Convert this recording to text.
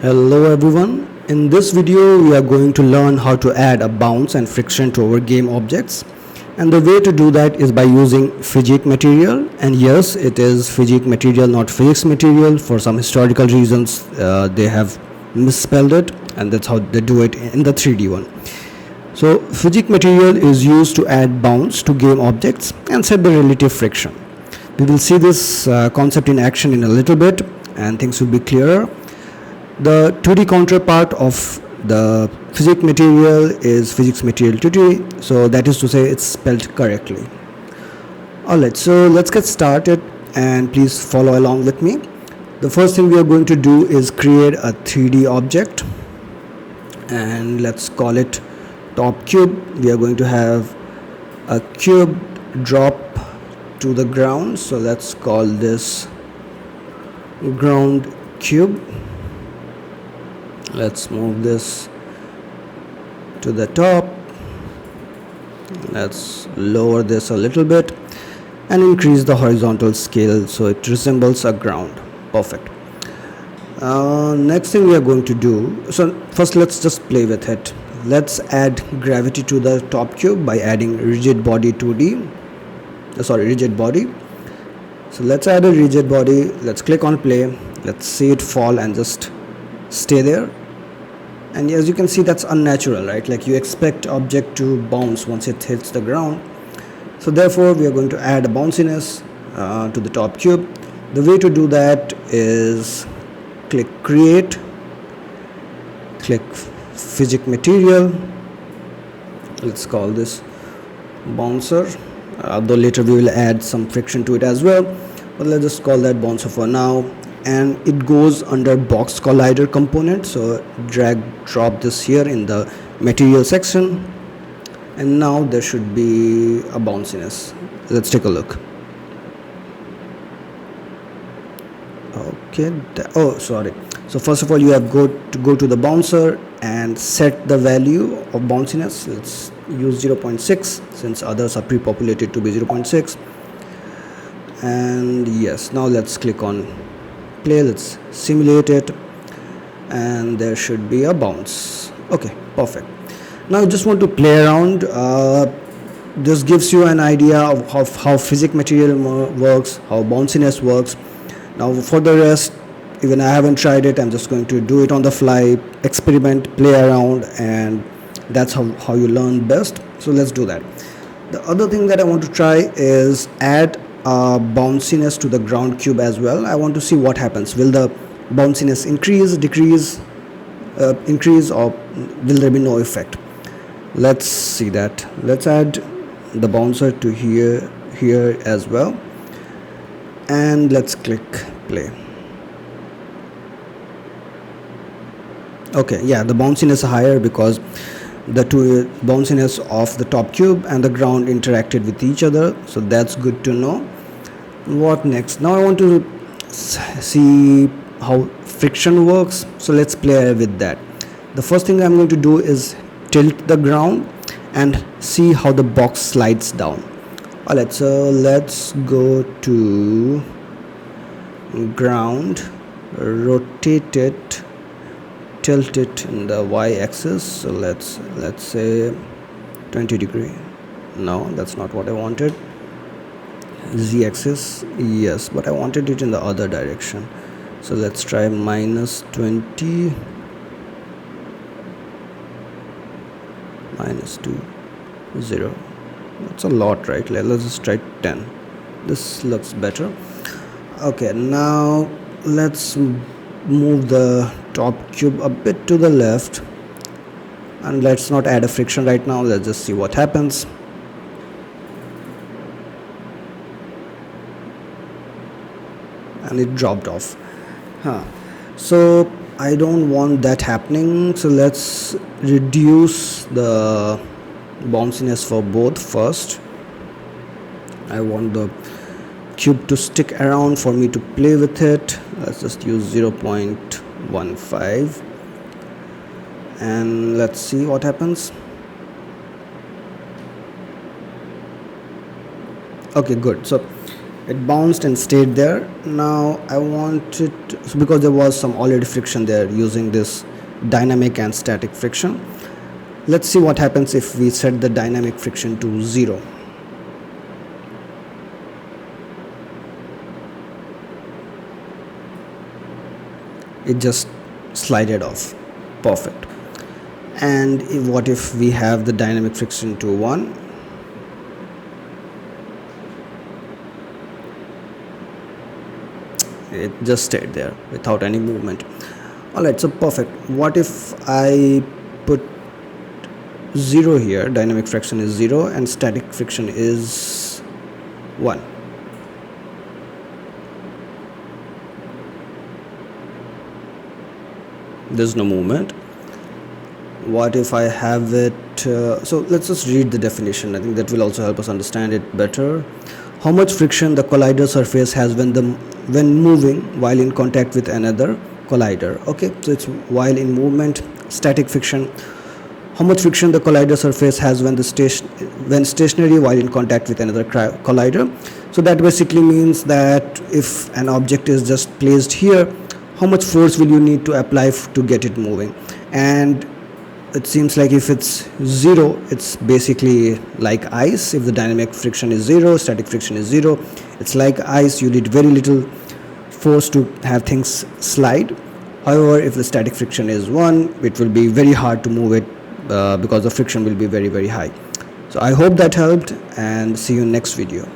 Hello everyone. In this video we are going to learn how to add a bounce and friction to our game objects, and the way to do that is by using Physic material. And yes, it is Physic material, not physics material. For some historical reasons they have misspelled it, and that's how they do it in the 3D one. So Physic material is used to add bounce to game objects and set the relative friction. We will see this concept in action in a little bit and things will be clearer. The 2D counterpart of the Physic material is Physics material 2D, so that is to say it's spelled correctly. Alright, so let's get started and please follow along with me. The first thing we are going to do is create a 3D object, and let's call it top cube. We are going to have a cube drop to the ground, so let's call this ground cube. Let's move this to the top. Let's lower this a little bit and increase the horizontal scale so it resembles a ground. Perfect. Next thing we are going to do, so first let's just play with it. Let's add gravity to the top cube by adding rigid body 2D. Rigid body. So let's add a rigid body. Let's click on play. Let's see it fall and just stay there. And as you can see, that's unnatural, right? Like you expect object to bounce once it hits the ground. So therefore we are going to add a bounciness to the top cube. The way to do that is click create, click Physic material. Let's call this bouncer, although later we will add some friction to it as well, but let's just call that bouncer for now. And it goes under box collider component, so drag drop this here in the material section, and now there should be a bounciness. Let's take a look. Okay, so first of all you have to go to the bouncer and set the value of bounciness. Let's use 0.6 since others are pre-populated to be 0.6. and yes, now let's click on play. Let's simulate it, and there should be a bounce. Okay, perfect. Now I just want to play around. This gives you an idea of how Physic material works, how bounciness works. Now for the rest, even I haven't tried it. I'm just going to do it on the fly, experiment, play around, and that's how you learn best. So let's do that. The other thing that I want to try is add bounciness to the ground cube as well. I want to see what happens. Will the bounciness increase, decrease, increase, or will there be no effect? Let's see that. Let's add the bouncer to here as well, and let's click play. Okay, yeah, the bounciness is higher because the two bounciness of the top cube and the ground interacted with each other, so that's good to know. What next? Now I want to see how friction works, so let's play with that. The first thing I'm going to do is tilt the ground and see how the box slides down. Alright, so let's go to ground, rotate it, tilt it in the y-axis. So let's say 20 degree. No, that's not what I wanted. Z-axis, yes, but I wanted it in the other direction. So let's try minus 20, minus 2, 0. That's a lot, right? Let's just try 10. This looks better. Okay, now let's move the top cube a bit to the left, and let's not add a friction right now. Let's just see what happens. And it dropped off. So I don't want that happening, so let's reduce the bounciness for both first. I want the cube to stick around for me to play with it. Let's just use 0.15 and let's see what happens. Okay, good. So it bounced and stayed there. Now I want it so because there was some already friction there using this dynamic and static friction. Let's see what happens if we set the dynamic friction to 0. It just slided off. Perfect. And what if we have the dynamic friction to 1? It just stayed there without any movement. Alright, so perfect. What if I put 0 here? Dynamic friction is 0 and static friction is 1. There's no movement. What if I have it so let's just read the definition. I think that will also help us understand it better. How much friction the collider surface has when moving while in contact with another collider. Okay, so it's while in movement. Static friction, how much friction the collider surface has when stationary while in contact with another collider. So that basically means that if an object is just placed here, how much force will you need to apply to get it moving. And it seems like if it's 0, it's basically like ice. If the dynamic friction is 0, static friction is 0, it's like ice. You need very little force to have things slide. However, if the static friction is 1, it will be very hard to move it because the friction will be very, very high. So I hope that helped, and see you in next video.